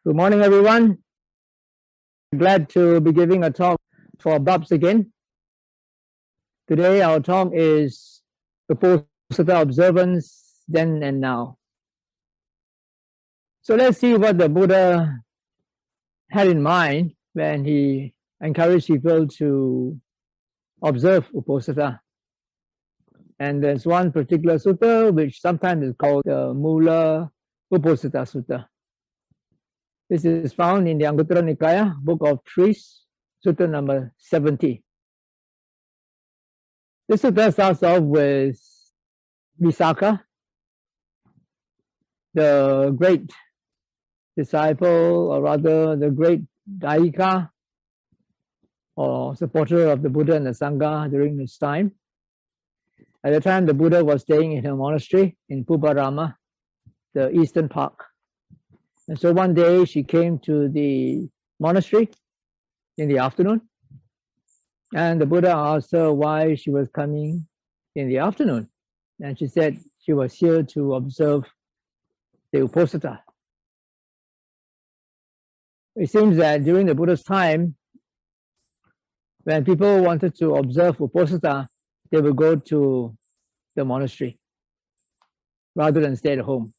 Good morning, everyone. Glad to be giving a talk for Babs again. Today, our talk is Uposatha Observance Then and Now. So let's see what the Buddha had in mind when he encouraged people to observe Uposatha. And there's one particular sutta which sometimes is called the Mula Uposatha Sutta. This is found in the Anguttara Nikaya, Book of Trees, Sutta number 70. This sutta starts off with Visakha, the great disciple, or rather the great Daika, or supporter of the Buddha and the Sangha during his time. At the time, the Buddha was staying in a monastery in Pubarama, the eastern park. And so one day she came to the monastery in the afternoon, and the Buddha asked her why she was coming in the afternoon. And she said she was here to observe the Uposatha. It seems that during the Buddha's time, when people wanted to observe Uposatha, they would go to the monastery rather than stay at home.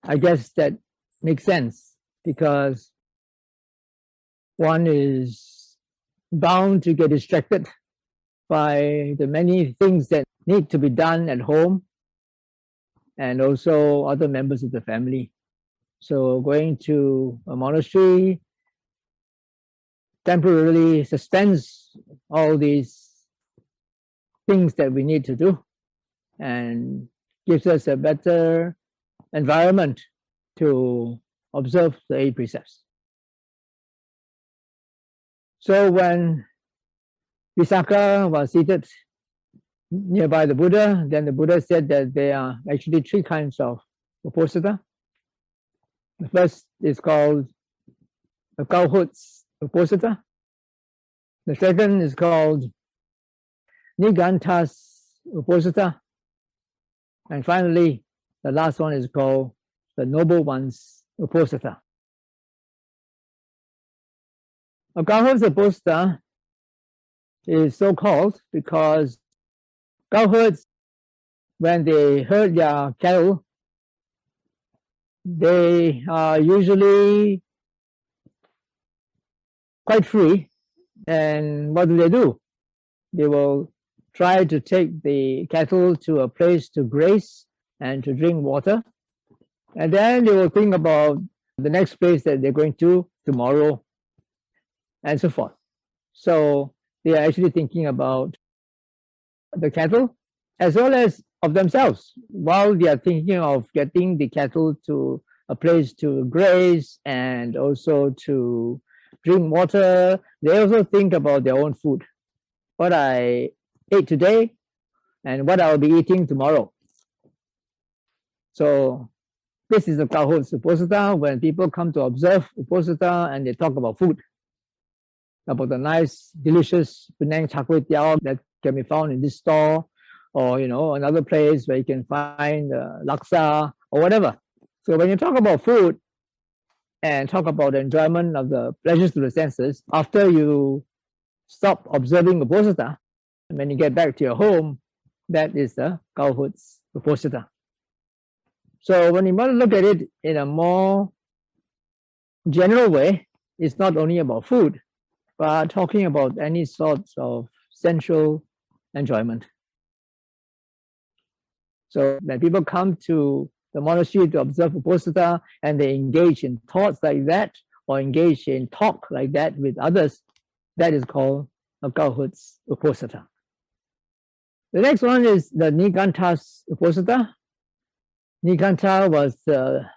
I guess that makes sense because one is bound to get distracted by the many things that need to be done at home and also other members of the family. So going to a monastery temporarily suspends all these things that we need to do and gives us a better environment to observe the 8 precepts. So when Visakha was seated nearby the Buddha, then the Buddha said that there are actually 3 kinds of Uposatha. The first is called the Cowherds Uposatha. The second is called Nigaṇṭhas Uposatha. And finally, the last one is called the Noble Ones Uposatha. A Cowherds Uposatha is so called because cowherds, when they herd their cattle, they are usually quite free. And what do? They will try to take the cattle to a place to graze and to drink water. And then they will think about the next place that they're going to tomorrow and so forth. So they are actually thinking about the cattle as well as of themselves. While they are thinking of getting the cattle to a place to graze and also to drink water, they also think about their own food. What I ate today and what I'll be eating tomorrow. So this is the Cowherds Uposatha. When people come to observe Uposatha and they talk about food, about the nice, delicious Penang char kway teow that can be found in this store, or another place where you can find laksa or whatever. So when you talk about food and talk about the enjoyment of the pleasures to the senses, after you stop observing Uposatha, and when you get back to your home, that is the Cowherds Uposatha. So when you want to look at it in a more general way, it's not only about food, but talking about any sorts of sensual enjoyment. So when people come to the monastery to observe Uposatha and they engage in thoughts like that or engage in talk like that with others, that is called a Cowherds Uposatha. The next one is the Nigaṇṭhas Uposatha. Nigaṇṭha was the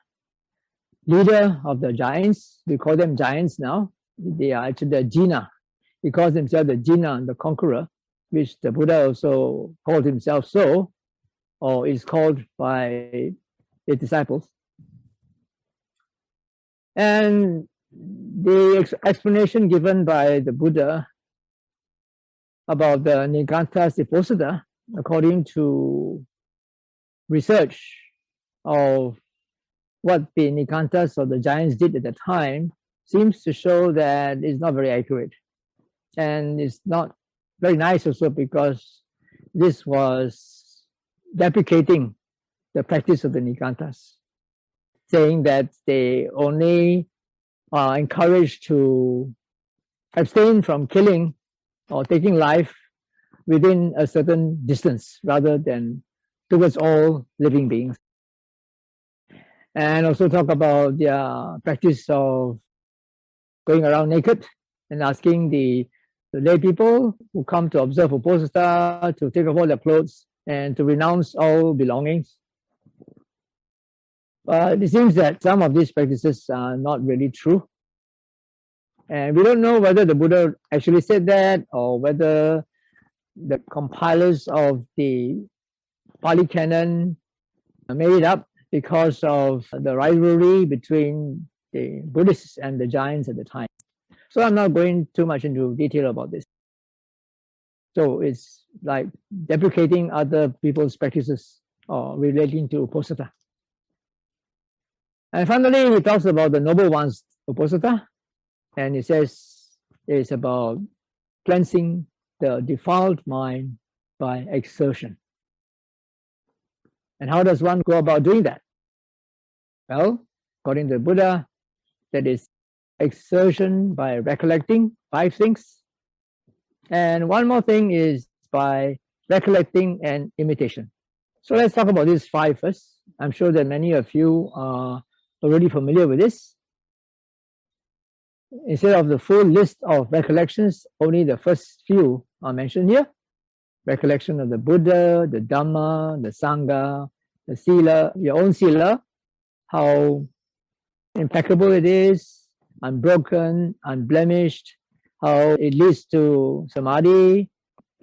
leader of the Jains. We call them Jains now. They are actually the Jina. He calls himself the Jina, the conqueror, which the Buddha also called himself so, or is called by his disciples. And the explanation given by the Buddha about the Nigaṇṭhas Uposatha, according to research of what the Nigaṇṭhas or the Jains did at the time seems to show that it's not very accurate. And it's not very nice also, because this was deprecating the practice of the Nigaṇṭhas, saying that they only are encouraged to abstain from killing or taking life within a certain distance rather than towards all living beings. And also talk about their practice of going around naked and asking the lay people who come to observe Uposatha to take off all their clothes and to renounce all belongings. But it seems that some of these practices are not really true. And we don't know whether the Buddha actually said that, or whether the compilers of the Pali Canon made it up because of the rivalry between the Buddhists and the Jains at the time. So I'm not going too much into detail about this. So it's like deprecating other people's practices or relating to Uposatha. And finally, he talks about the noble ones Uposatha, and he says it's about cleansing the defiled mind by exertion. And how does one go about doing that? Well, according to the Buddha, that is exertion by recollecting 5 things. And one more thing is by recollecting and imitation. So let's talk about these 5 first. I'm sure that many of you are already familiar with this. Instead of the full list of recollections, only the first few are mentioned here. Recollection of the Buddha, the Dhamma, the Sangha, the Sila, your own Sila, how impeccable it is, unbroken, unblemished, how it leads to Samadhi,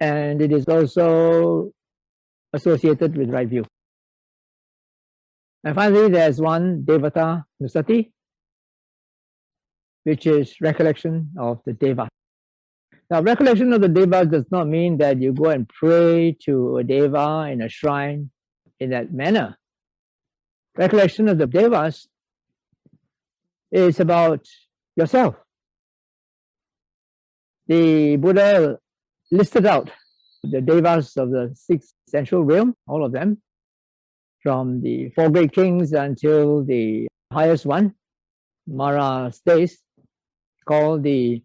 and it is also associated with right view. And finally, there's one Devata Nusati, which is recollection of the Devas. Now, recollection of the Devas does not mean that you go and pray to a Deva in a shrine in that manner. Recollection of the Devas is about yourself. The Buddha listed out the Devas of the 6 essential realms, all of them, from the 4 great kings until the highest one, Mara stays, called the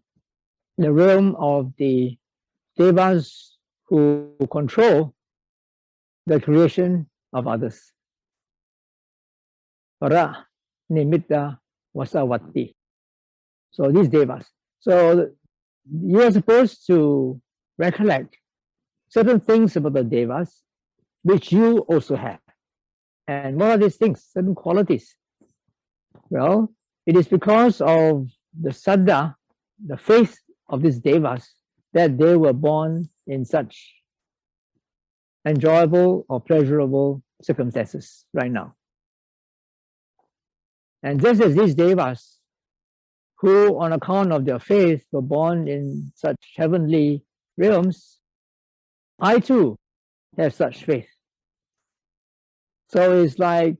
realm of the Devas who control the creation of others. Para Nimitta Vasavati. So these Devas. So you are supposed to recollect certain things about the Devas which you also have. And what are these things? Certain qualities. Well, it is because of the saddha, the faith of these Devas, that they were born in such enjoyable or pleasurable circumstances right now. And just as these Devas, who on account of their faith were born in such heavenly realms, I too have such faith. So it's like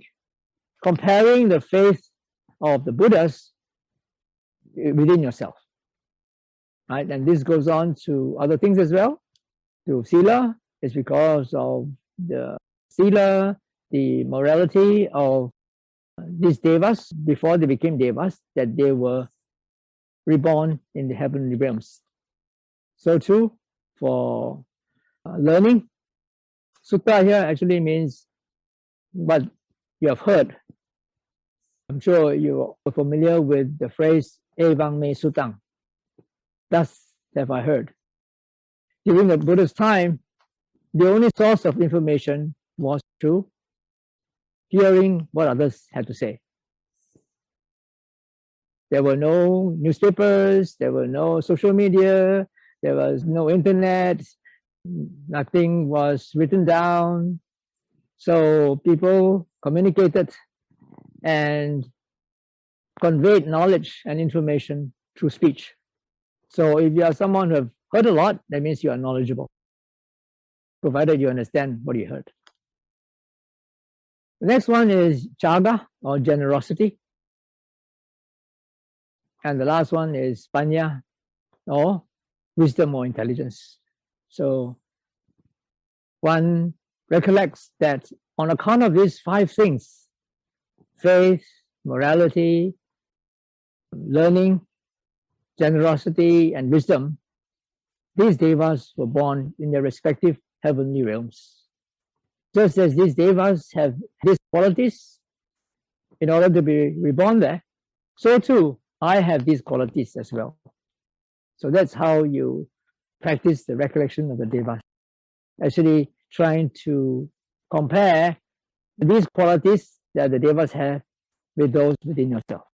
comparing the faith of the Buddhas within yourself, right? And this goes on to other things as well. To Sila, it's because of the Sila, the morality of these Devas before they became Devas, that they were reborn in the heavenly realms. So too for learning. Sutta here actually means what you have heard. I'm sure you are familiar with the phrase Evang me sutang. Thus have I heard. During the Buddha's time, the only source of information was through hearing what others had to say. There were no newspapers, there were no social media, there was no internet, nothing was written down. So people communicated and conveyed knowledge and information through speech. So if you are someone who have heard a lot, that means you are knowledgeable, provided you understand what you heard. The next one is chaga, or generosity. And the last one is panya, or wisdom or intelligence. So one recollects that on account of these 5 things, faith, morality, learning, generosity, and wisdom, these devas were born in their respective heavenly realms. Just as these devas have these qualities in order to be reborn there, so too I have these qualities as well. So that's how you practice the recollection of the devas. Actually trying to compare these qualities that the devas have with those within yourself.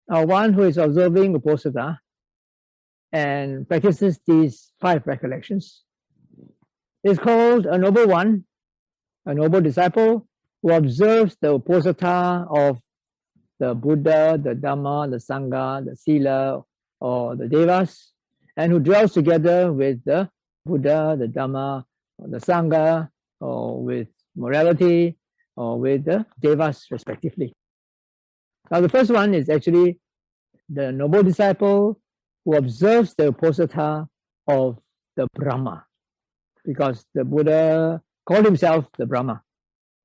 Now, one who is observing Uposatha and practices these 5 recollections is called a noble one, a noble disciple who observes the Uposatha of the Buddha, the Dhamma, the Sangha, the Sila, or the Devas, and who dwells together with the Buddha, the Dhamma, or the Sangha, or with morality, or with the Devas respectively. Now the first one is actually the noble disciple who observes the Uposatha of the Brahma, because the Buddha called himself the Brahma.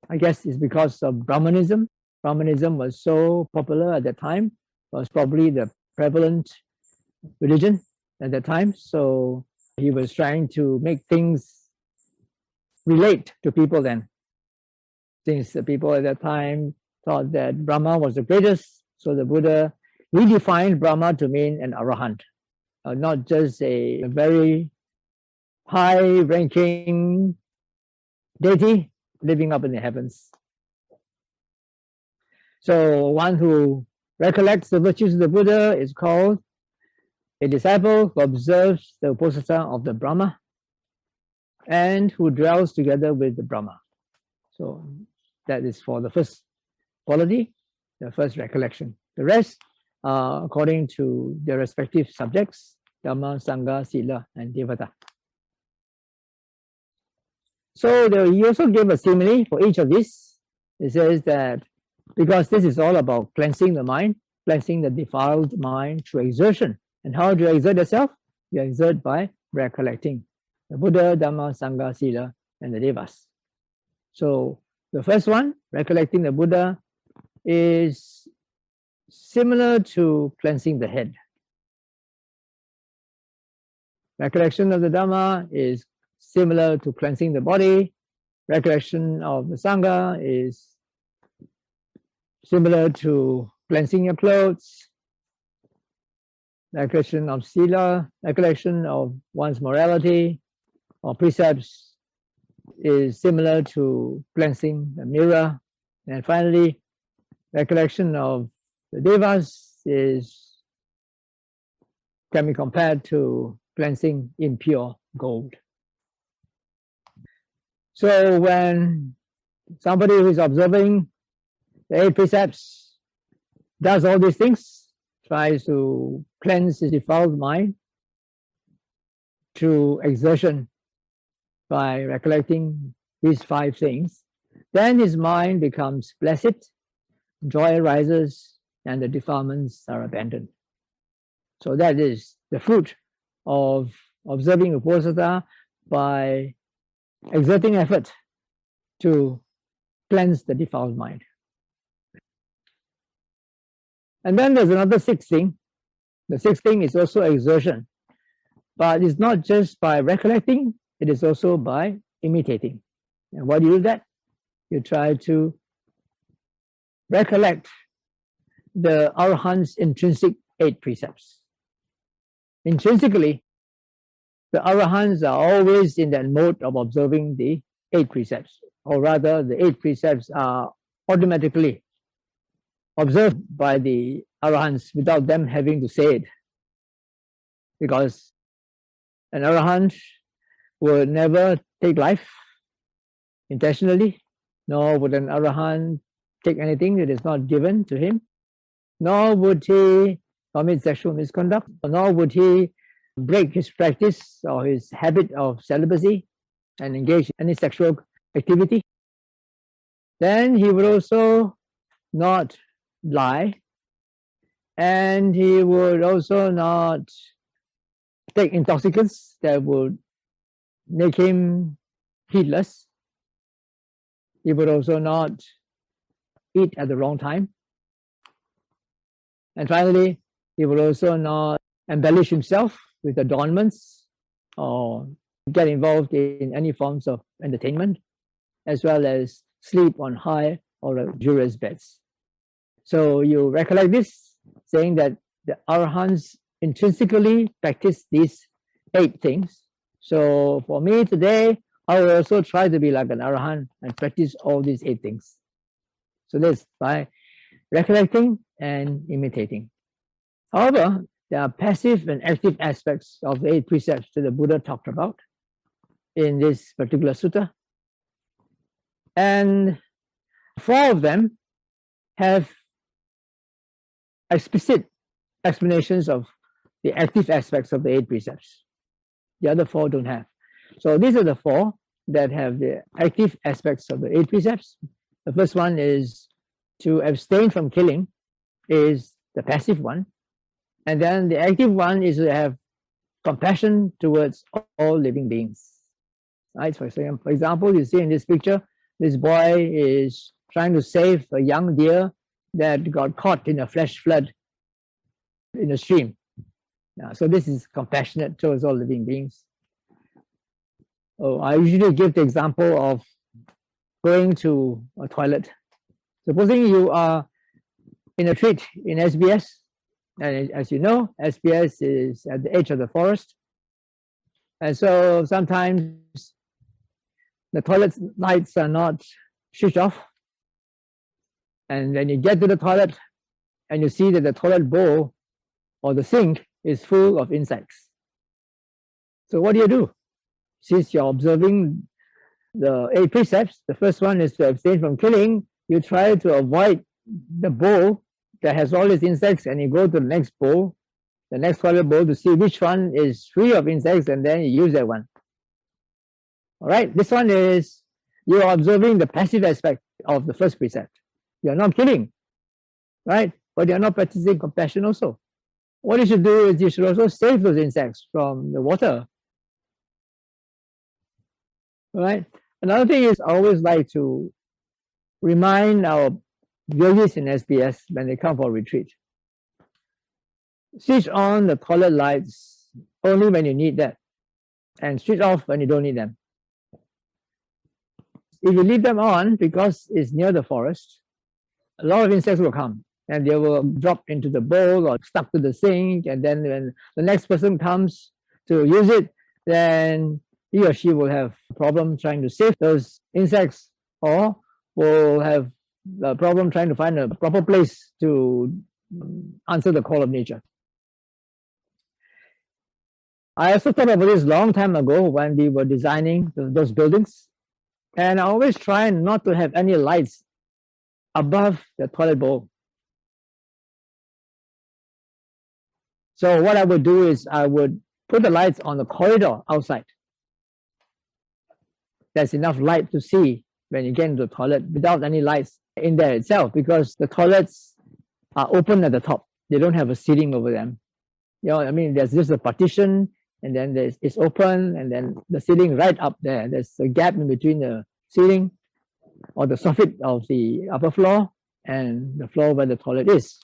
I guess it's because of Brahmanism. Brahmanism was so popular at that time. It was probably the prevalent religion at that time. So he was trying to make things relate to people then. Since the people at that time thought that Brahma was the greatest, so the Buddha redefined Brahma to mean an arahant, not just a very high-ranking deity living up in the heavens. So one who recollects the virtues of the Buddha is called a disciple who observes the Uposatha of the Brahma and who dwells together with the Brahma. So that is for the first quality, the first recollection. The rest are according to their respective subjects, Dhamma, Sangha, Sila, and Devata. So he also gave a simile for each of these. He says that because this is all about cleansing the mind, cleansing the defiled mind through exertion. And how do you exert yourself? You exert by recollecting the Buddha, Dhamma, Sangha, Sila, and the Devas. So the first one, recollecting the Buddha, is similar to cleansing the head. Recollection of the Dhamma is similar to cleansing the body. Recollection of the Sangha is similar to cleansing your clothes. Recollection of Sila, recollection of one's morality or precepts is similar to cleansing the mirror. And finally, recollection of the Devas can be compared to cleansing impure gold. So when somebody who is observing the 8 precepts does all these things, tries to cleanse his defiled mind through exertion by recollecting these 5 things, then his mind becomes blessed, joy arises, and the defilements are abandoned. So that is the fruit of observing Uposatha by exerting effort to cleanse the defiled mind. And then there's another 6th thing. The 6th thing is also exertion, but it's not just by recollecting, it is also by imitating. And why do you do that? You try to recollect the Arahant's intrinsic 8 precepts. Intrinsically, the Arahants are always in that mode of observing the 8 precepts, or rather the 8 precepts are automatically observed by the Arahants without them having to say it, because an Arahant will never take life intentionally, nor would an Arahant take anything that is not given to him, nor would he commit sexual misconduct, nor would he break his practice or his habit of celibacy and engage in any sexual activity. Then he would also not lie, and he would also not take intoxicants that would make him heedless. He would also not eat at the wrong time. And finally, he would also not embellish himself with adornments or get involved in any forms of entertainment, as well as sleep on high or luxurious beds. So you recollect this, saying that the Arahants intrinsically practice these 8 things. So for me today, I will also try to be like an Arahant and practice all these 8 things. So that's by recollecting and imitating. However, there are passive and active aspects of the 8 precepts that the Buddha talked about in this particular sutta. And 4 of them have explicit explanations of the active aspects of the 8 precepts. The other 4 don't have. So these are the 4 that have the active aspects of the 8 precepts. The first one is to abstain from killing, is the passive one. And then the active one is to have compassion towards all living beings. Right? For example, you see in this picture, this boy is trying to save a young deer that got caught in a flash flood in a stream. So this is compassionate towards all living beings. Oh, I usually give the example of going to a toilet. Supposing you are in a retreat in SBS, and as you know, SBS is at the edge of the forest. And so sometimes the toilet lights are not switched off. And when you get to the toilet and you see that the toilet bowl or the sink is full of insects. So what do? Since you're observing the 8 precepts, the first one is to abstain from killing. You try to avoid the bowl that has all these insects, and you go to the next bowl, the next toilet bowl, to see which one is free of insects, and then you use that one. All right, this one is you're observing the passive aspect of the first precept. You're not killing, right? But you're not practicing compassion also. What you should do is you should also save those insects from the water. All right. Another thing is I always like to remind our yogis in SBS when they come for retreat. Switch on the toilet lights only when you need that, and switch off when you don't need them. If you leave them on because it's near the forest, a lot of insects will come and they will drop into the bowl or stuck to the sink, and then when the next person comes to use it, then he or she will have a problem trying to save those insects, or will have a problem trying to find a proper place to answer the call of nature. I also thought about this a long time ago when we were designing those buildings, and I always try not to have any lights above the toilet bowl. So what I would do is I would put the lights on the corridor outside. There's enough light to see when you get into the toilet without any lights in there itself, because the toilets are open at the top. They don't have a ceiling over them. You know, I mean, there's just a partition, and then it's open, and then the ceiling right up there. There's a gap in between the ceiling or the soffit of the upper floor and the floor where the toilet is.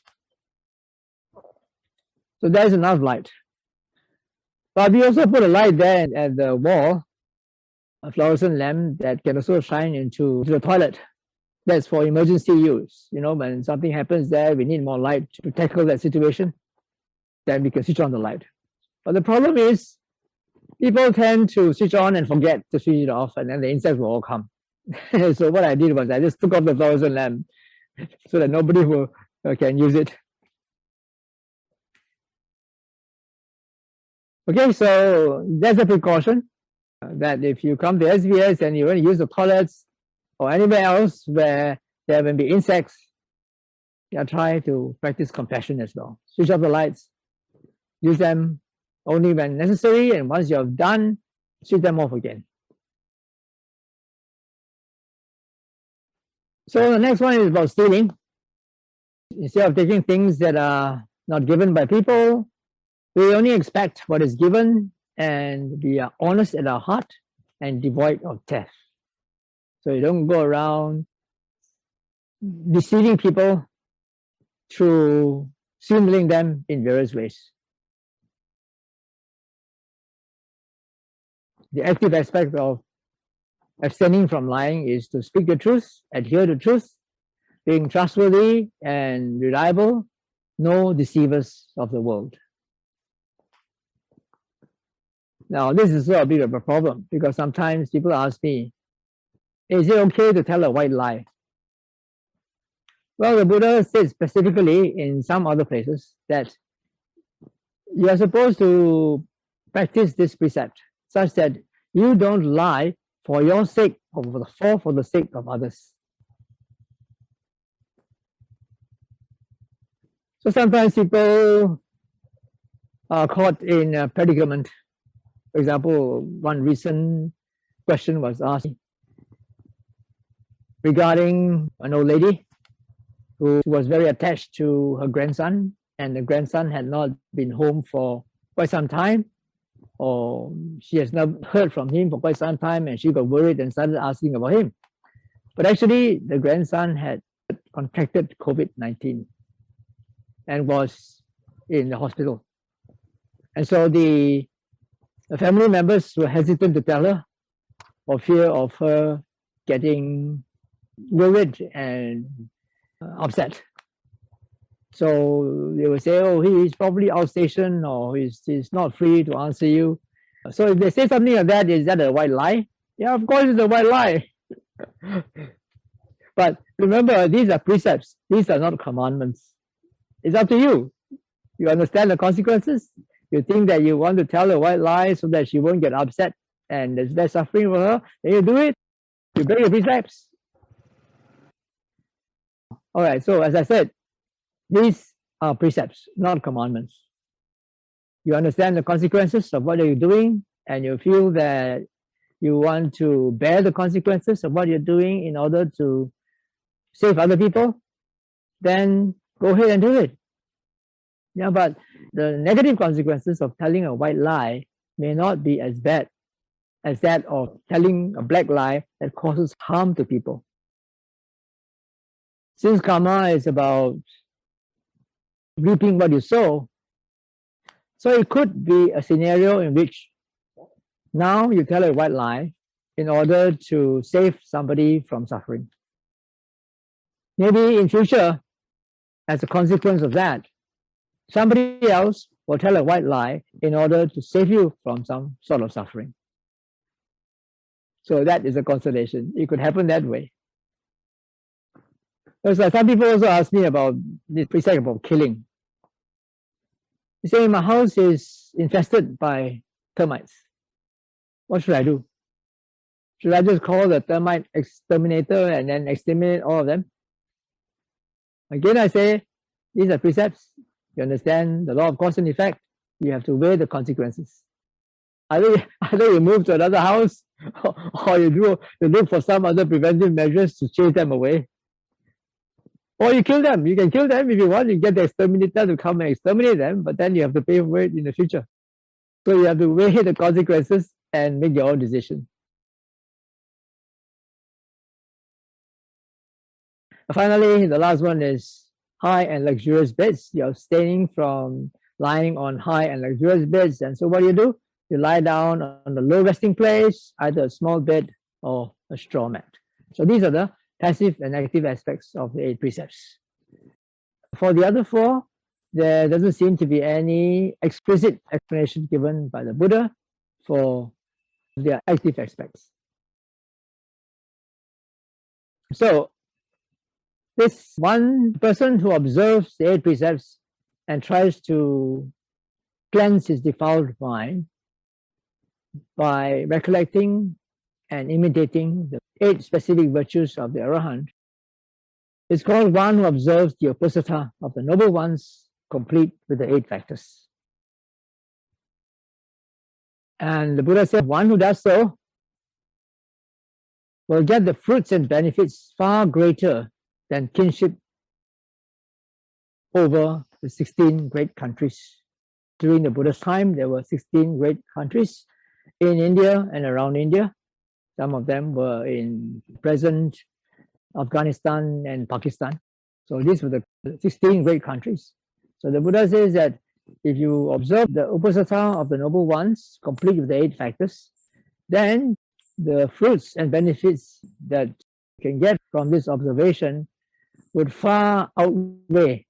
So there's enough light. But we also put a light there at the wall, a fluorescent lamp that can also shine into the toilet. That's for emergency use. You know, when something happens there, we need more light to tackle that situation, then we can switch on the light. But the problem is, people tend to switch on and forget to switch it off, and then the insects will all come. So what I did was I just took off the fluorescent lamp so that nobody can use it. Okay, so that's a precaution, that if you come to SBS and you want to use the toilets or anywhere else where there will be insects, try to practice compassion as well. Switch off the lights, use them only when necessary, and once you're done, switch them off again. So the next one is about stealing. Instead of taking things that are not given by people, we only expect what is given, and we are honest at our heart and devoid of theft. So you don't go around deceiving people through swindling them in various ways. The active aspect of abstaining from lying is to speak the truth, adhere to truth, being trustworthy and reliable, no deceivers of the world. Now, this is a bit of a problem because sometimes people ask me, is it okay to tell a white lie? Well, the Buddha says specifically in some other places that you are supposed to practice this precept such that you don't lie for your sake or for the sake of others. So sometimes people are caught in a predicament. For example, one recent question was asked regarding an old lady who was very attached to her grandson, and the grandson had not been home for quite some time, or she has not heard from him for quite some time, and she got worried and started asking about him. But actually, the grandson had contracted COVID-19 and was in the hospital. And so the family members were hesitant to tell her for fear of her getting worried and upset. So they will say, oh, he's probably outstation, or he's not free to answer you. So if they say something like that, is that a white lie? Yeah, of course it's a white lie. But remember, these are precepts. These are not commandments. It's up to you. You understand the consequences. You think that you want to tell a white lie so that she won't get upset and there's less suffering for her, then you do it. You break the precepts. All right, so as I said, these are precepts, not commandments. You understand the consequences of what you're doing, and you feel that you want to bear the consequences of what you're doing in order to save other people, then go ahead and do it. Yeah, but the negative consequences of telling a white lie may not be as bad as that of telling a black lie that causes harm to people. Since karma is about reaping what you sow, so it could be a scenario in which now you tell a white lie in order to save somebody from suffering. Maybe in future, as a consequence of that, somebody else will tell a white lie in order to save you from some sort of suffering. So that is a consolation. It could happen that way. So some people also ask me about this precept about killing. They say, my house is infested by termites. What should I do? Should I just call the termite exterminator and then exterminate all of them? Again, I say, these are precepts. You understand the law of cause and effect. You have to weigh the consequences. Either you move to another house, or you look for some other preventive measures to chase them away. Or you kill them. You can kill them if you want. You get the exterminator to come and exterminate them, but then you have to pay for it in the future. So you have to weigh the consequences and make your own decision. Finally, the last one is high and luxurious beds. You're abstaining from lying on high and luxurious beds. And so what do? You lie down on the low resting place, either a small bed or a straw mat. So these are the passive and active aspects of the 8 precepts. For the other 4, there doesn't seem to be any explicit explanation given by the Buddha for their active aspects. So this one person who observes the 8 precepts and tries to cleanse his defiled mind by recollecting and imitating the 8 specific virtues of the Arahant is called one who observes the Uposatha of the Noble Ones, complete with the 8 factors. And the Buddha said, one who does so will get the fruits and benefits far greater than kinship over the 16 great countries. During the Buddha's time, there were 16 great countries in India and around India. Some of them were in present Afghanistan and Pakistan. So these were the 16 great countries. So the Buddha says that if you observe the Uposatha of the Noble Ones, complete with the 8 factors, then the fruits and benefits that you can get from this observation would far outweigh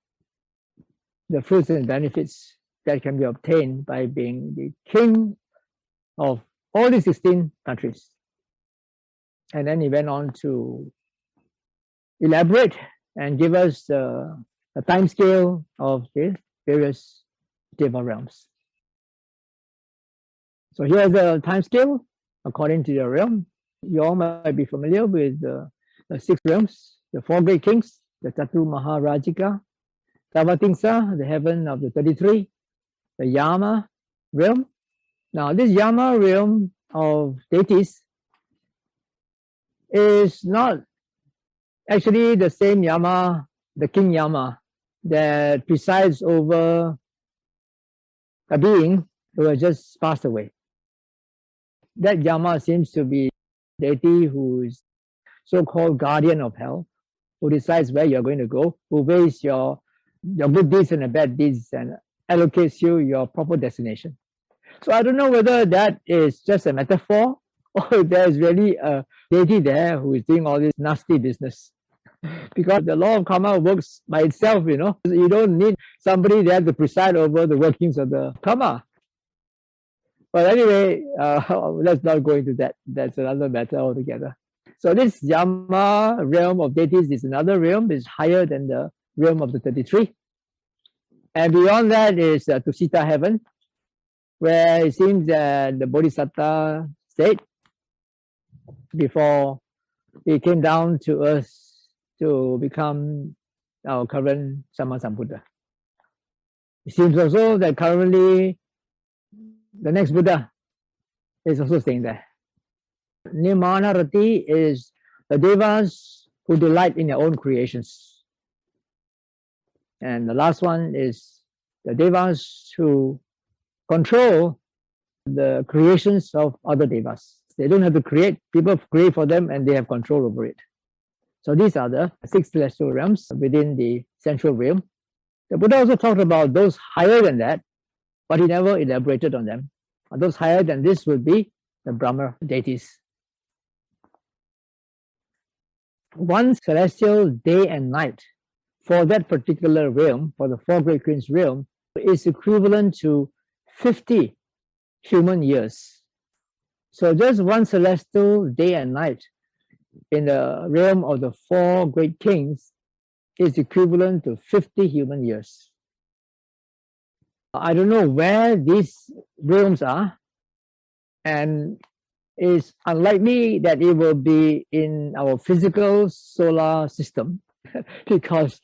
the fruits and benefits that can be obtained by being the king of all the 16 countries. And then he went on to elaborate and give us a time scale of the various Deva realms. So here's the time scale according to your realm. You all might be familiar with the 6 realms, the 4 great kings, the Chatu Maharajika, Tavatimsa, the heaven of the 33, the Yama realm. Now this Yama realm of deities is not actually the same Yama, the King Yama, that presides over a being who has just passed away. That Yama seems to be a deity who is so-called guardian of hell, who decides where you're going to go, who weighs your good deeds and the bad deeds and allocates you your proper destination. So I don't know whether that is just a metaphor or there's really a deity there who is doing all this nasty business. Because the law of karma works by itself, you know. You don't need somebody there to preside over the workings of the karma. But anyway, let's not go into that. That's another matter altogether. So this Yama realm of deities is another realm, is higher than the realm of the 33. And beyond that is Tusita heaven, where it seems that the Bodhisattva stayed before he came down to earth to become our current Sammasambuddha. It seems also that currently the next Buddha is also staying there. Nimanarati is the devas who delight in their own creations. And the last one is the devas who control the creations of other devas. They don't have to create, people create for them and they have control over it. So these are the 6 celestial realms within the central realm. The Buddha also talked about those higher than that, but he never elaborated on them. And those higher than this would be the Brahma deities. One celestial day and night for that particular realm, for the 4 great queens realm, is equivalent to 50 human years. So just one celestial day and night in the realm of the 4 great kings is equivalent to 50 human years. I don't know where these realms are, and it's unlikely that it will be in our physical solar system because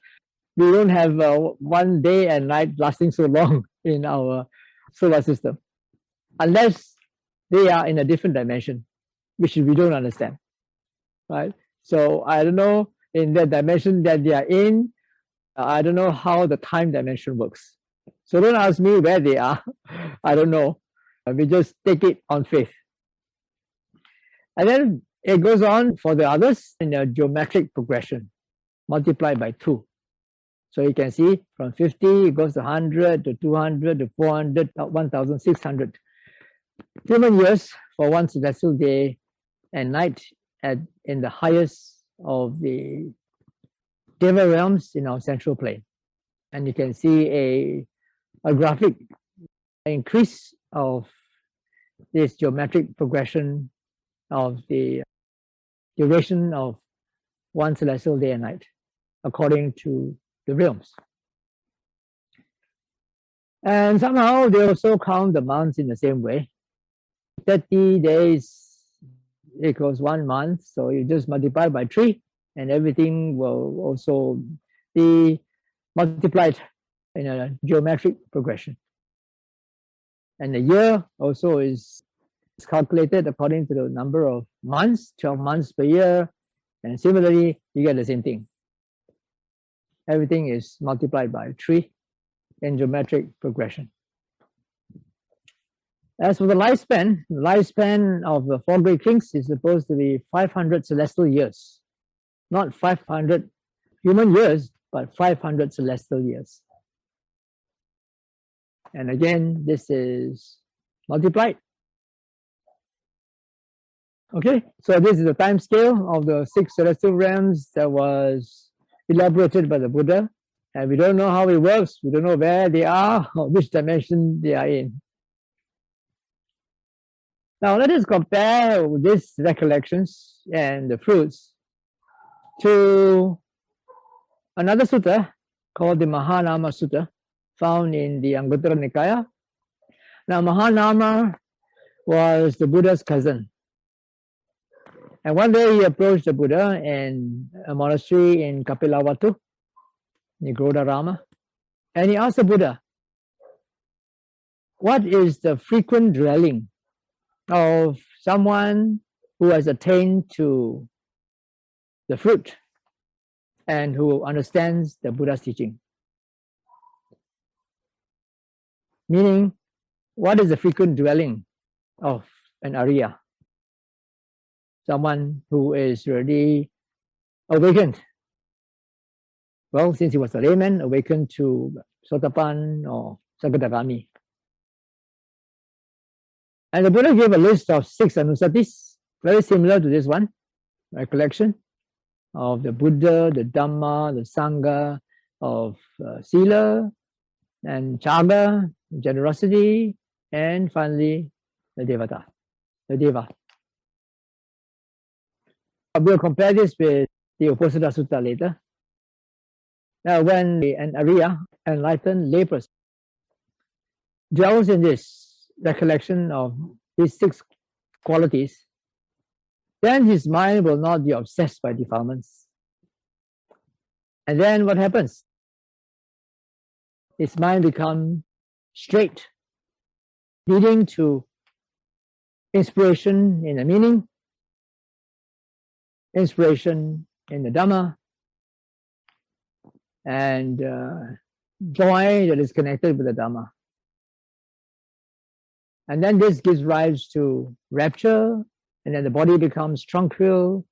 we don't have one day and night lasting so long in our solar system, unless they are in a different dimension, which we don't understand, right? So I don't know, in the dimension that they are in, I don't know how the time dimension works. So don't ask me where they are. I don't know. We just take it on faith. And then it goes on for the others in a geometric progression, multiplied by 2. So you can see from 50, it goes to 100, to 200, to 400, 1,600 human years for one celestial day and night in the highest of the Deva realms in our central plane. And you can see a graphic increase of this geometric progression of the duration of one celestial day and night according to the realms. And somehow they also count the months in the same way. 30 days equals 1 month, so you just multiply by 3 and everything will also be multiplied in a geometric progression. And the year also is It's calculated according to the number of months, 12 months per year, and similarly, you get the same thing. Everything is multiplied by 3 in geometric progression. As for the lifespan of the 4 great kings is supposed to be 500 celestial years. Not 500 human years, but 500 celestial years. And again, this is multiplied. Okay, so this is the time scale of the 6 celestial realms that was elaborated by the Buddha. And we don't know how it works. We don't know where they are or which dimension they are in. Now let us compare these recollections and the fruits to another sutta called the Mahānāma Sutta, found in the Anguttara Nikaya. Now Mahānāma was the Buddha's cousin. And one day he approached the Buddha in a monastery in Kapilavatthu, Nigaṇṭhas, and he asked the Buddha, what is the frequent dwelling of someone who has attained to the fruit and who understands the Buddha's teaching? Meaning, what is the frequent dwelling of an Arya? Someone who is already awakened. Well, since he was a layman, awakened to Sotapan or Sakadagami. And the Buddha gave a list of 6 anusatis, very similar to this one, recollection of the Buddha, the Dhamma, the Sangha, of Sila and Chaga, generosity, and finally the Devata, the Deva. We'll compare this with the Uposatha Sutta later. Now, when an Arya, enlightened layperson, dwells in this recollection of these 6 qualities, then his mind will not be obsessed by defilements. And then what happens? His mind becomes straight, leading to inspiration in the meaning, inspiration in the Dhamma, and joy that is connected with the Dhamma. And then this gives rise to rapture, and then the body becomes tranquil,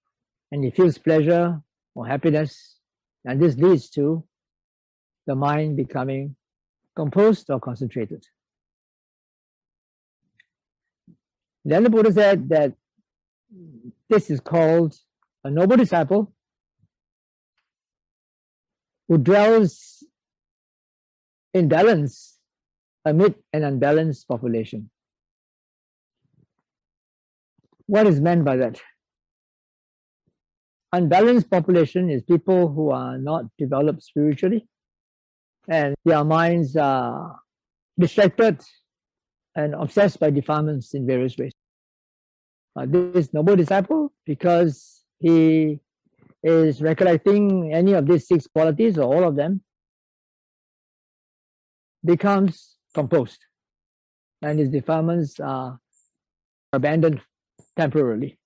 and he feels pleasure or happiness, and this leads to the mind becoming composed or concentrated. Then the Buddha said that this is called a noble disciple who dwells in balance amid an unbalanced population. What is meant by that? Unbalanced population is people who are not developed spiritually, and their minds are distracted and obsessed by defilements in various ways. This noble disciple, because he is recollecting any of these 6 qualities or all of them, becomes composed, and his defilements are abandoned temporarily,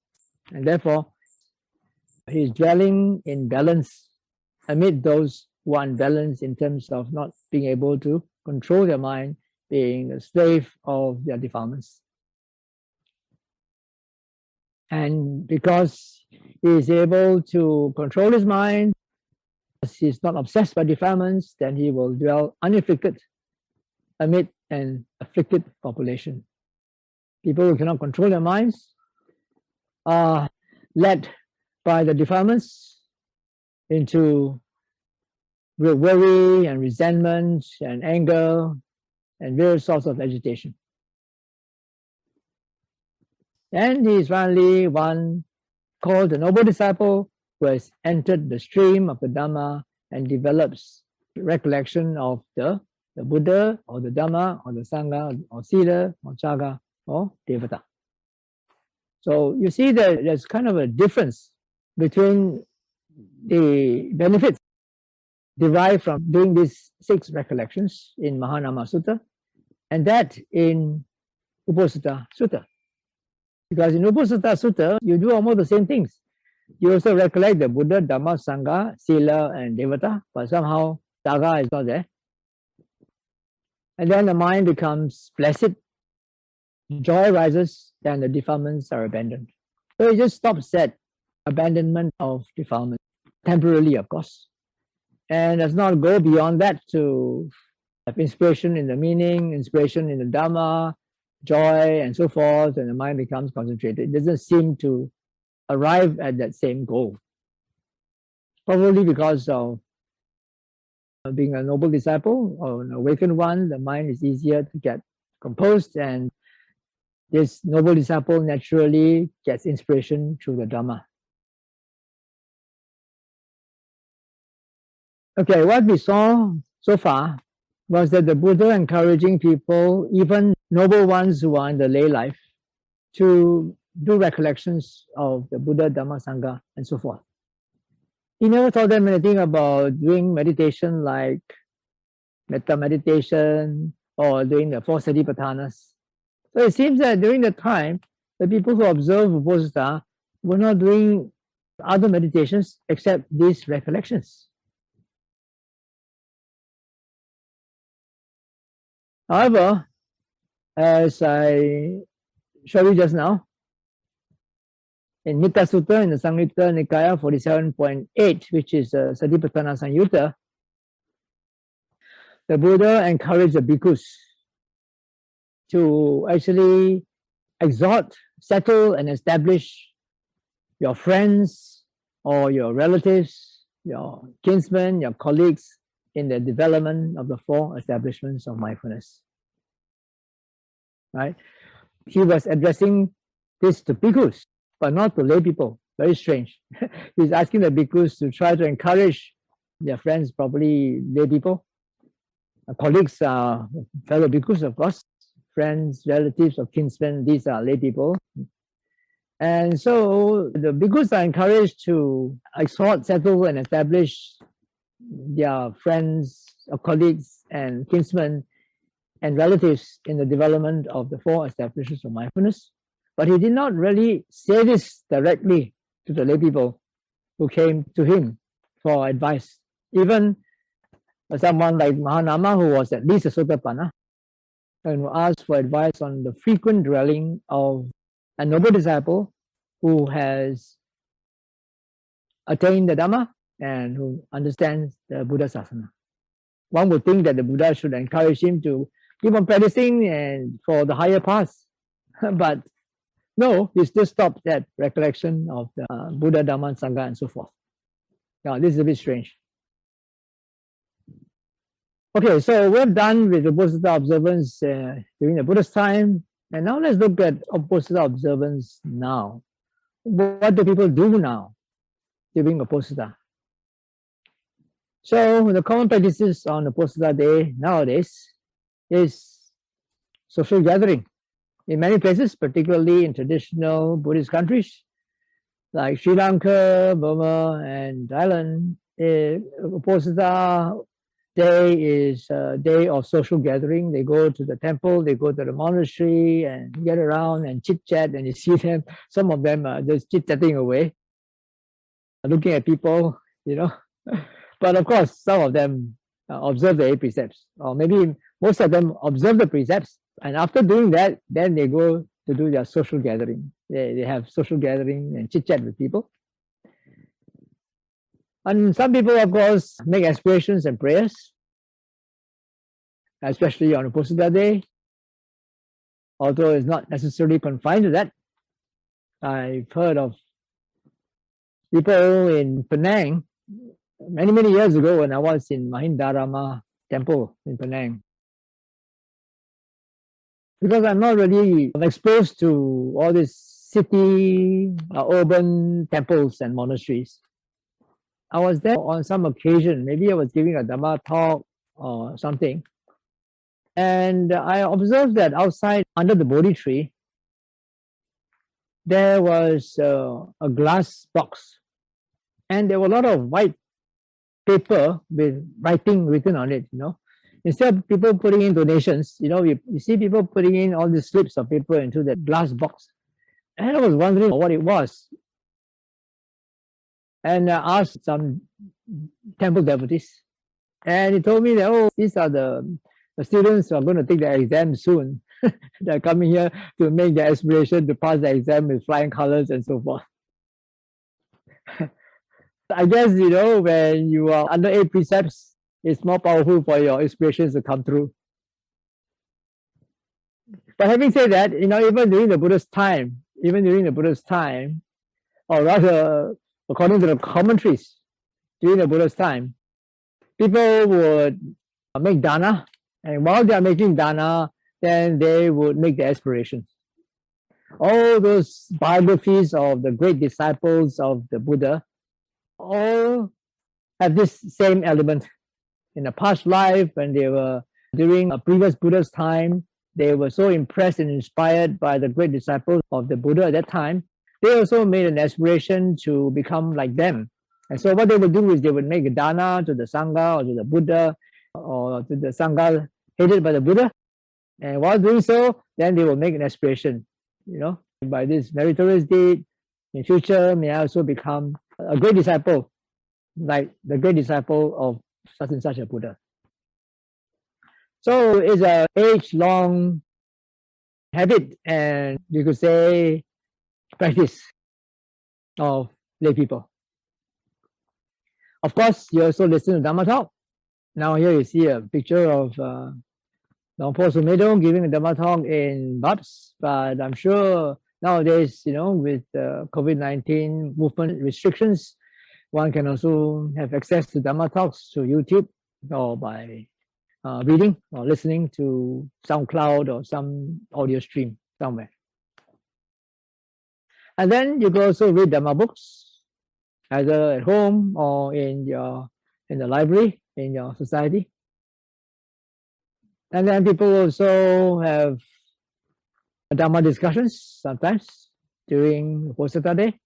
and therefore he is dwelling in balance amid those who are unbalanced in terms of not being able to control their mind, being a slave of their defilements. And because he is able to control his mind, he is not obsessed by defilements, then he will dwell unafflicted amid an afflicted population. People who cannot control their minds are led by the defilements into worry and resentment and anger and various sorts of agitation. And he is finally one called the noble disciple who has entered the stream of the Dhamma and develops recollection of the Buddha or the Dhamma or the Sangha or Sila or Chaga or Devata. So you see that there's kind of a difference between the benefits derived from doing these 6 recollections in Mahānāma Sutta and that in Uposatha Sutta. Because in Uposatha Sutta, you do almost the same things. You also recollect the Buddha, Dhamma, Sangha, Sila, and Devata, but somehow Saga is not there. And then the mind becomes blessed, joy rises, and the defilements are abandoned. So it just stops at abandonment of defilement, temporarily, of course, and does not go beyond that to have inspiration in the meaning, inspiration in the Dhamma, joy, and so forth, and the mind becomes concentrated. It doesn't seem to arrive at that same goal. Probably because of being a noble disciple or an awakened one, the mind is easier to get composed, and this noble disciple naturally gets inspiration through the Dhamma. Okay, what we saw so far was that the Buddha encouraging people, even noble ones who are in the lay life, to do recollections of the Buddha, Dhamma, Sangha, and so forth. He never taught them anything about doing meditation like metta meditation or doing the 4 Satipatthanas. So it seems that during the time, the people who observe Uposatha were not doing other meditations except these recollections. However, as I showed you just now, in Mitta Sutta, in the Samyutta Nikaya 47.8, which is Satipatthana Samyutta, the Buddha encouraged the bhikkhus to actually exhort, settle, and establish your friends or your relatives, your kinsmen, your colleagues in the development of the 4 establishments of mindfulness. Right? He was addressing this to bhikkhus, but not to lay people. Very strange. He's asking the bhikkhus to try to encourage their friends, probably lay people, colleagues, fellow bhikkhus, of course, friends, relatives, or kinsmen. These are lay people. And so the bhikkhus are encouraged to exhort, settle, and establish their friends, or colleagues, and kinsmen, and relatives in the development of the 4 establishments of mindfulness. But he did not really say this directly to the lay people who came to him for advice. Even someone like Mahānāma, who was at least a Sotapanna, and who asked for advice on the frequent dwelling of a noble disciple who has attained the Dhamma and who understands the Buddha Sasana. One would think that the Buddha should encourage him to keep on practicing and for the higher paths. But no, he still stopped at recollection of the Buddha, Dhamma, Sangha, and so forth. Now, this is a bit strange. Okay, so we're done with the Uposatha observance during the Buddha's time. And now let's look at Uposatha observance now. What do people do now during Uposatha? So the common practices on Uposatha day nowadays is social gathering. In many places, particularly in traditional Buddhist countries like Sri Lanka, Burma, and Thailand, Uposatha day is a day of social gathering. They go to the temple, they go to the monastery and get around and chit-chat, and you see them, some of them are just chit-chatting away, looking at people, you know. But of course, some of them observe the 8 precepts, or maybe most of them observe the precepts, and after doing that, then they go to do their social gathering. They have social gathering and chit-chat with people. And some people, of course, make aspirations and prayers, especially on Uposatha day, although it's not necessarily confined to that. I've heard of people in Penang many years ago when I was in Mahindārama temple in Penang. Because I'm not really exposed to all these city, urban temples and monasteries. I was there on some occasion, maybe I was giving a Dhamma talk or something, and I observed that outside under the Bodhi tree, there was a glass box, and there were a lot of white paper with writing written on it, you know. Instead of people putting in donations, you know, you see people putting in all these slips of paper into that glass box. And I was wondering what it was. And I asked some temple devotees. And he told me that, oh, these are the students who are going to take the exam soon. They're coming here to make their aspiration to pass the exam with flying colors and so forth. I guess, when you are under 8 precepts, it's more powerful for your inspirations to come through. But having said that, even during the Buddha's time, or rather, according to the commentaries, during the Buddha's time, people would make dana, and while they are making dana, then they would make the aspirations. All those biographies of the great disciples of the Buddha all have this same element. In a past life, when they were during a previous Buddha's time, they were so impressed and inspired by the great disciples of the Buddha at that time, they also made an aspiration to become like them. And so what they would do is they would make a dana to the Sangha or to the Buddha or to the Sangha headed by the Buddha. And while doing so, then they will make an aspiration, by this meritorious deed, in future may I also become a great disciple, like the great disciple of such and such a Buddha. So it's an age-long habit, and you could say practice of lay people. Of course, you also listen to Dhamma talk. Now here you see a picture of Dong Po Sumedo giving a Dhamma talk in Babs, but I'm sure nowadays, with COVID-19 movement restrictions, one can also have access to Dhamma talks through YouTube or by reading or listening to SoundCloud or some audio stream somewhere. And then you can also read Dhamma books, either at home or in the library, in your society. And then people also have Dhamma discussions sometimes during Uposatha Day.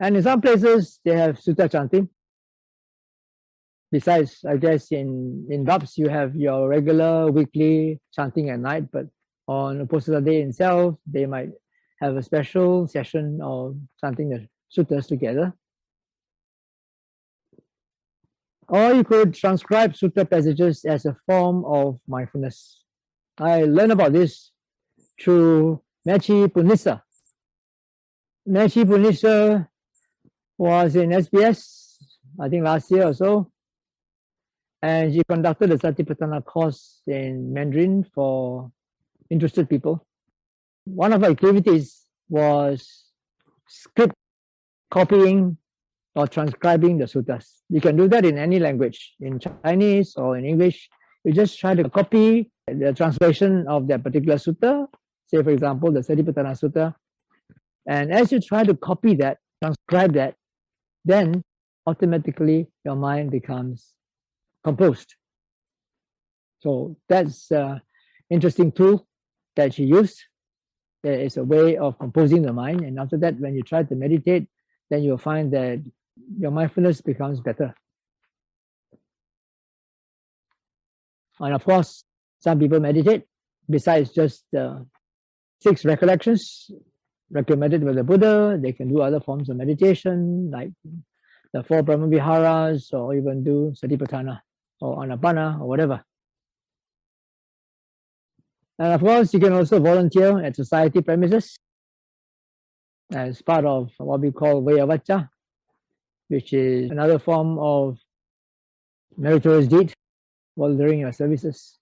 And in some places, they have sutta chanting. Besides, I guess in Babs, you have your regular weekly chanting at night, but on Uposatha Day itself, they might have a special session of chanting the suttas together. Or you could transcribe sutta passages as a form of mindfulness. I learned about this through Mechi Punissa. Mechi Punissa was in SBS, I think last year or so, and she conducted a Satipatthana course in Mandarin for interested people. One of her activities was script copying or transcribing the suttas. You can do that in any language, in Chinese or in English. You just try to copy the translation of that particular sutta, say for example, the Satipatthana Sutta. And as you try to copy that, transcribe that, then automatically your mind becomes composed. So that's an interesting tool that she used. It's a way of composing the mind. And after that, when you try to meditate, then you'll find that your mindfulness becomes better. And of course, some people meditate besides just the 6 recollections recommended by the Buddha. They can do other forms of meditation like the 4 Brahmaviharas, or even do Satipatthana or Anapana or whatever. And of course, you can also volunteer at society premises as part of what we call Vayavacha, which is another form of meritorious deed, volunteering your services.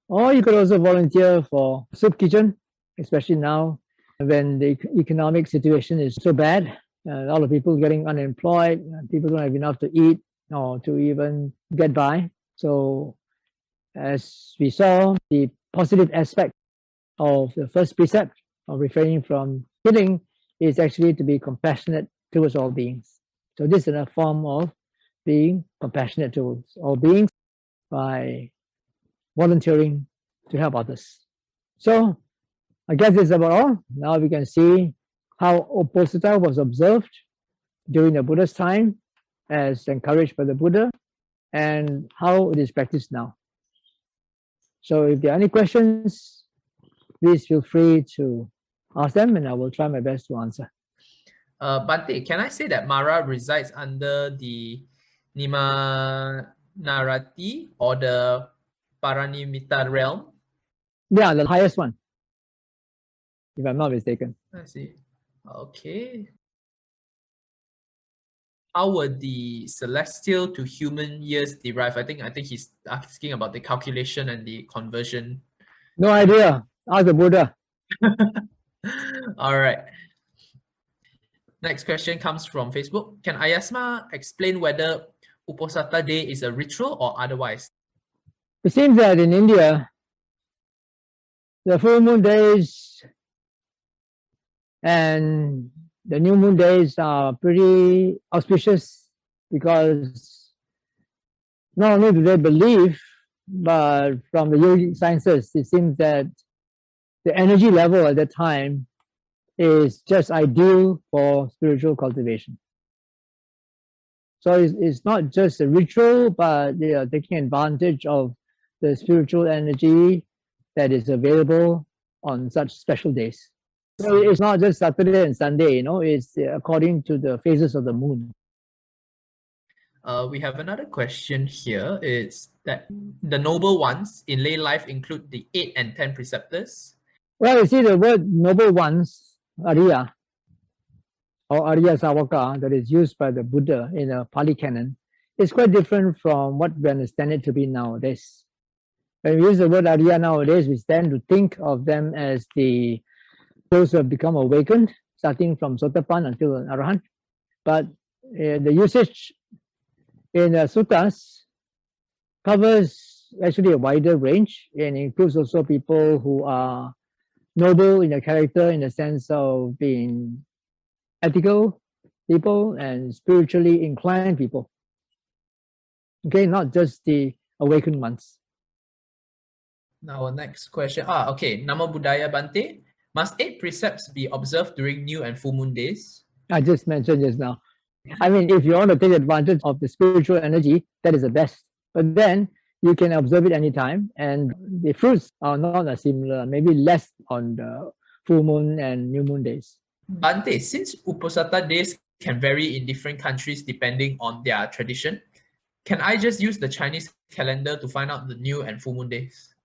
Or you could also volunteer for soup kitchen, especially now when the economic situation is so bad. A lot of people getting unemployed, people don't have enough to eat or to even get by. So as we saw, the positive aspect of the first precept of refraining from killing is actually to be compassionate towards all beings. So this is a form of being compassionate towards all beings by volunteering to help others. So I guess that's about all. Now we can see how Uposatha was observed during the Buddha's time as encouraged by the Buddha, and how it is practiced now. So if there are any questions, please feel free to ask them, and I will try my best to answer. Bhante, can I say that Mara resides under the Nimaṇārati or the Paranimitta realm? Yeah, the highest one, if I'm not mistaken. I see. Okay. How were the celestial to human years derived? I think he's asking about the calculation and the conversion. No idea. Ask the Buddha. All right. Next question comes from Facebook. Can Ayasma explain whether Uposatha Day is a ritual or otherwise? It seems that in India, the full moon days and the new moon days are pretty auspicious, because not only do they believe, but from the yogic sciences, it seems that the energy level at that time is just ideal for spiritual cultivation. So it's not just a ritual, but they are taking advantage of the spiritual energy that is available on such special days. So it's not just Saturday and Sunday, it's according to the phases of the moon. We have another question here. It's that the noble ones in lay life include the 8 and 10 preceptors. Well, you see, the word noble ones, Arya, or Arya Savaka, that is used by the Buddha in a Pali canon, is quite different from what we understand it to be nowadays. When we use the word Arya nowadays, we tend to think of them as those who have become awakened, starting from Sotapan until an Arahant. But the usage in the suttas covers actually a wider range, and includes also people who are noble in their character, in the sense of being ethical people and spiritually inclined people. Okay, not just the awakened ones. Now, our next question. Okay. Namo Buddhaya, Bhante. Must 8 precepts be observed during new and full moon days? I just mentioned just now. I mean, if you want to take advantage of the spiritual energy, that is the best. But then you can observe it anytime, and the fruits are not as similar, maybe less on the full moon and new moon days. Bhante, since Uposatha days can vary in different countries depending on their tradition, can I just use the Chinese calendar to find out the new and full moon days?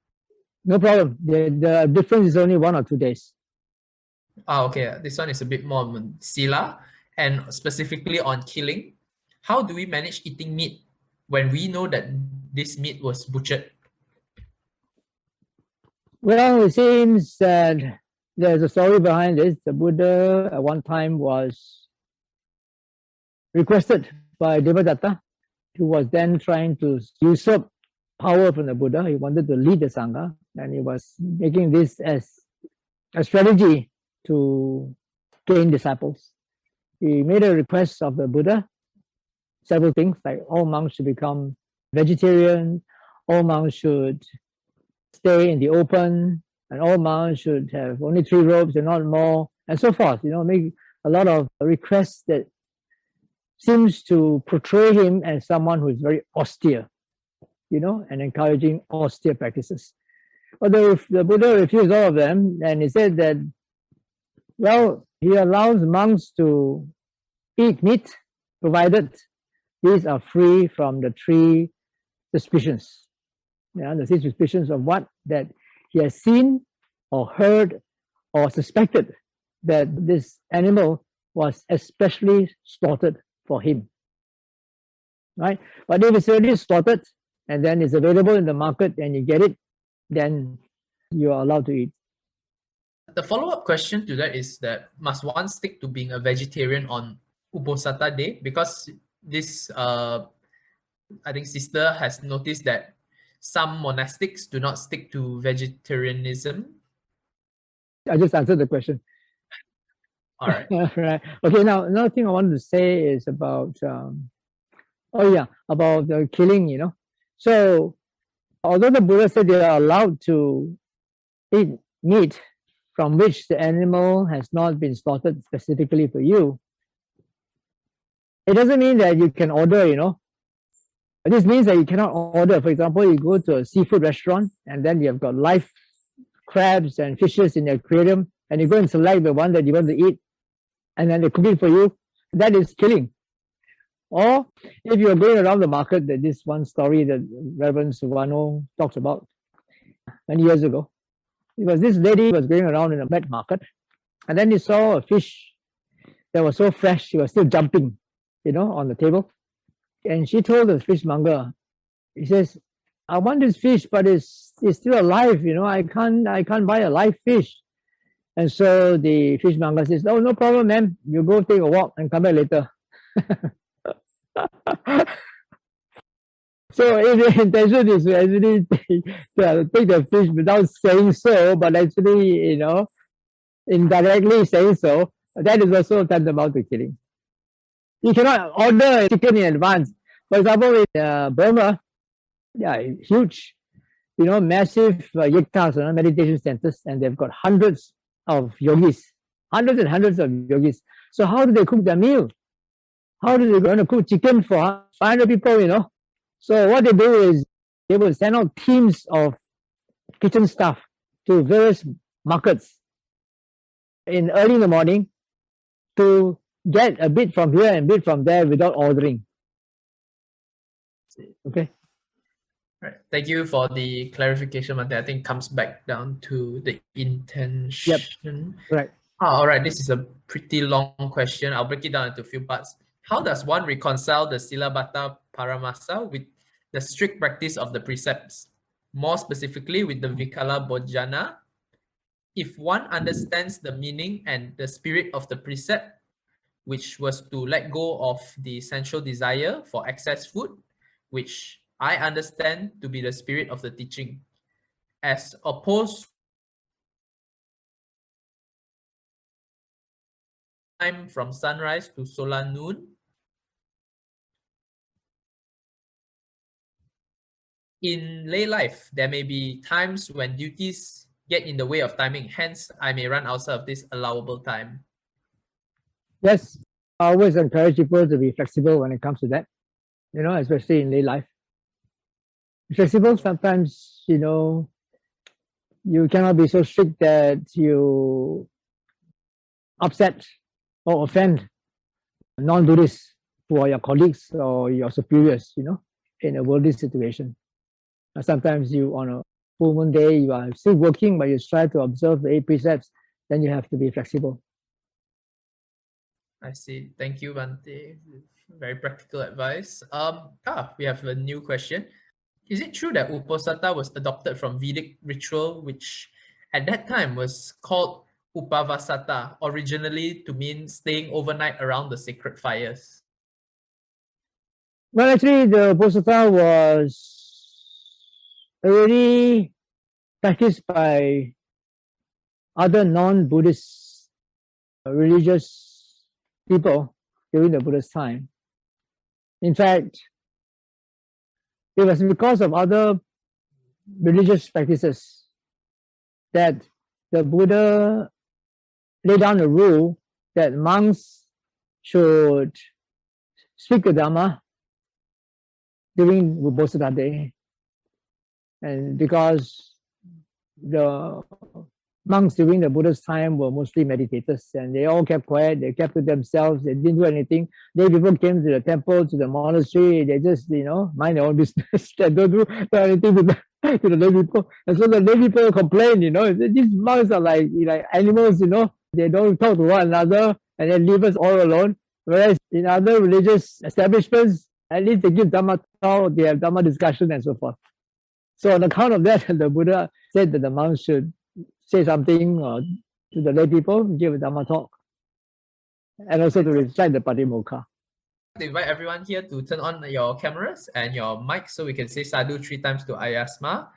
No problem. The difference is only 1 or 2 days. Okay. This one is a bit more on sila, and specifically on killing. How do we manage eating meat when we know that this meat was butchered? Well, it seems that there's a story behind this. The Buddha at one time was requested by Devadatta, who was then trying to usurp power from the Buddha. He wanted to lead the Sangha, and he was making this as a strategy to gain disciples. He made a request of the Buddha, several things, like all monks should become vegetarian, all monks should stay in the open, and all monks should have only 3 robes and not more, and so forth. Make a lot of requests that seems to portray him as someone who is very austere, and encouraging austere practices. Although the Buddha refused all of them, and he said that, well, he allows monks to eat meat, provided these are free from the 3 suspicions. The 3 suspicions of what? That he has seen or heard or suspected that this animal was especially slaughtered for him. Right? But if it's already slaughtered and then it's available in the market and you get it, then you are allowed to eat. The follow-up question to that is that must one stick to being a vegetarian on Uposatha Day? Because this, I think sister has noticed that some monastics do not stick to vegetarianism. I just answered the question. All right. Right. Okay, now another thing I wanted to say is about, about the killing, So, although the Buddha said they are allowed to eat meat from which the animal has not been slaughtered specifically for you, it doesn't mean that you can order, This means that you cannot order. For example, you go to a seafood restaurant and then you have got live crabs and fishes in the aquarium and you go and select the one that you want to eat, and then they cook it for you, that is killing. Or if you're going around the market, that this one story that Reverend Suvano talks about many years ago, because this lady was going around in a wet market, and then he saw a fish that was so fresh, she was still jumping, on the table. And she told the fishmonger, he says, I want this fish, but it's still alive, I can't buy a live fish. And so the fishmonger says, oh, no problem, ma'am. You go take a walk and come back later. So if the intention is to actually take the fish without saying so, but actually, indirectly saying so, that is also tantamount to killing. You cannot order chicken in advance. For example, in Burma, huge, massive Nigaṇṭhas, meditation centers, and they've got hundreds of yogis, hundreds and hundreds of yogis. So how do they cook their meal? How do they going to cook chicken for 500 people, So what they do is they will send out teams of kitchen staff to various markets early in the morning to get a bit from here and a bit from there without ordering. Okay. Right. Thank you for the clarification, Mante. I think it comes back down to the intention. Yep. Right. All right. This is a pretty long question. I'll break it down into a few parts. How does one reconcile the Silabbata Paramasa with the strict practice of the precepts? More specifically, with the Vikala Bojana. If one understands the meaning and the spirit of the precept, which was to let go of the sensual desire for excess food, which I understand to be the spirit of the teaching, as opposed to time from sunrise to solar noon. In lay life, there may be times when duties get in the way of timing, hence I may run outside of this allowable time. Yes, I always encourage people to be flexible when it comes to that, especially in lay life. Flexible, sometimes, you cannot be so strict that you upset or offend non-Buddhists who are your colleagues or your superiors, in a worldly situation. Sometimes you, on a full moon day, you are still working, but you try to observe the 8 precepts, then you have to be flexible. I see. Thank you, Bante. Very practical advice. We have a new question. Is it true that Uposatha was adopted from Vedic ritual, which at that time was called Upavasatha, originally to mean staying overnight around the sacred fires? Well, actually, the Uposatha was already practiced by other non-Buddhist religious people during the Buddha's time. In fact, it was because of other religious practices that the Buddha laid down a rule that monks should speak the Dhamma during Uposatha day. And because the monks during the Buddha's time were mostly meditators, and they all kept quiet, they kept to themselves, they didn't do anything. Lay people came to the temple, to the monastery, they just, mind their own business. They don't do anything to the lay people. And so the lay people complain, these monks are like animals, they don't talk to one another and they leave us all alone. Whereas in other religious establishments, at least they give Dhamma talk, they have Dhamma discussion and so forth. So on account of that, the Buddha said that the monks should say something to the lay people, give a Dhamma talk, and also to recite the Patimokkha. To invite everyone here to turn on your cameras and your mics so we can say sadhu 3 times to Ayasma.